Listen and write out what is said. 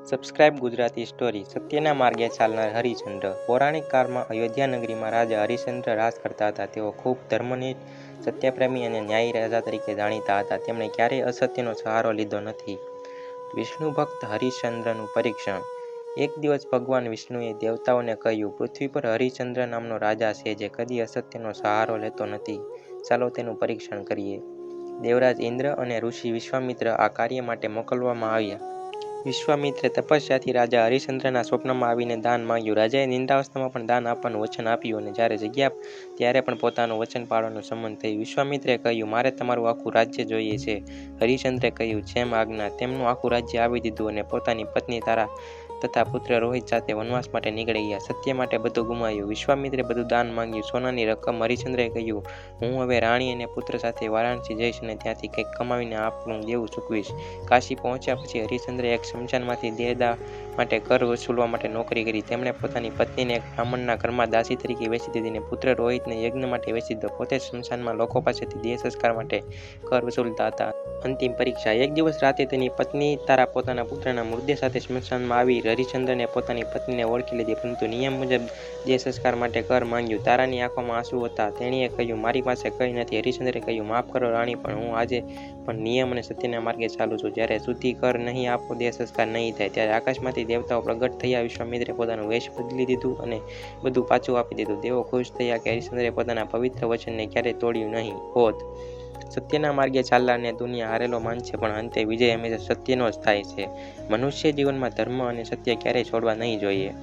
Subscribe Gujarati story સત્યના માર્ગે ચાલનાર હરિશ્ચંદ્ર। પૌરાણિક કાળમાં અયોધ્યા નગરીમાં રાજા હરિશ્ચંદ્ર રાજ કરતા હતા। તેઓ ખૂબ ધર્મનિષ્ઠ, સત્યપ્રેમી અને ન્યાયી રાજા તરીકે જાણીતા હતા। તેમણે ક્યારેય અસત્યનો સહારો લીધો નથી। વિષ્ણુ ભક્ત હરિશ્ચંદ્રનું પરીક્ષણ। એક દિવસ ભગવાન વિષ્ણુએ દેવતાઓને કહ્યું, પૃથ્વી પર હરિશ્ચંદ્ર નામનો રાજા છે જે કદી અસત્યનો સહારો લેતો નથી। ચાલો તેનું પરીક્ષણ કરીએ। દેવરાજ ઇન્દ્ર અને ઋષિ વિશ્વામિત્ર આ કાર્ય માટે મોકલવામાં આવ્યા। વિશ્વામિત્રે તપસ્યાથી રાજા હરિશ્ચંદ્રના સ્વપ્નમાં આવીને દાન માંગ્યું। રાજાએ નિંદ્રાવસ્થામાં પણ દાન આપવાનું વચન આપ્યું અને જ્યારે જગ્યા ત્યારે પણ પોતાનું વચન પાળવાનું સંમત થયું। વિશ્વામિત્રે કહ્યું, મારે તમારું આખું રાજ્ય જોઈએ છે। હરિશ્ચંદ્રે કહ્યું, જેમ આજ્ઞા। તેમનું આખું રાજ્ય આપી દીધું અને પોતાની પત્ની તારા તથા પુત્ર રોહિત સાથે વનવાસ માટે નીકળી ગયા। સત્ય માટે બધું ગુમાવ્યું। વિશ્વામિત્રે બધું દાન માંગ્યું, સોનાની રકમ। હરિશ્ચંદ્રે કહ્યું, હું હવે રાણી અને પુત્ર સાથે વારાણસી જઈશ અને ત્યાંથી કંઈક કમાવીને આપણું દેવું ચૂકવીશ। કાશી પહોંચ્યા પછી હરિશ્ચંદ્રે એક સ્મશાનમાંથી દેહદાહ માટે કર વસૂલવા માટે નોકરી કરી। તેમણે પોતાની પત્નીને એક બ્રાહ્મણના ઘરમાં દાસી તરીકે વેચી દીધી અને પુત્ર રોહિતને યજ્ઞ માટે વેચી દીધો। પોતે સ્મશાનમાં લોકો પાસેથી દેહ સંસ્કાર માટે કર વસૂલતા હતા। અંતિમ પરીક્ષા। એક દિવસ રાતે તેની પત્ની તારા પોતાના પુત્રના મૃતદેહ સાથે સ્મશાનમાં આવી। હરિશ્ચંદ્રને પોતાની પત્નીને ઓળખી લીધી, પરંતુ નિયમ મુજબ દેહ સંસ્કાર માટે કર માંગ્યું। તારાની આંખોમાં આંસુ હતા। તેણીએ કહ્યું, મારી પાસે કંઈ નથી। હરિશ્ચંદ્રે કહ્યું, માફ કરો રાણી, પણ હું આજે પણ નિયમ અને સત્યના માર્ગે ચાલું છું। જ્યારે સુધી કર નહીં આપો, દેહ સંસ્કાર નહીં થાય। ત્યારે આકાશમાંથી દેવતાઓ પ્રગટ થયા। વિશ્વામિત્રે પોતાનું વેશ બદલી દીધું અને બધું પાછું આપી દીધું। દેવો ખુશ થયા કે હરિશ્ચંદ્રે પોતાના પવિત્ર વચનને ક્યારેય તોડ્યું નહીં હોત। સત્યના માર્ગે ચાલનારને દુનિયા હારેલો માનશે, પણ અંતે વિજય હંમેશા સત્યનો જ થાય છે। મનુષ્ય જીવનમાં ધર્મ અને સત્ય ક્યારેય છોડવા નહીં જોઈએ।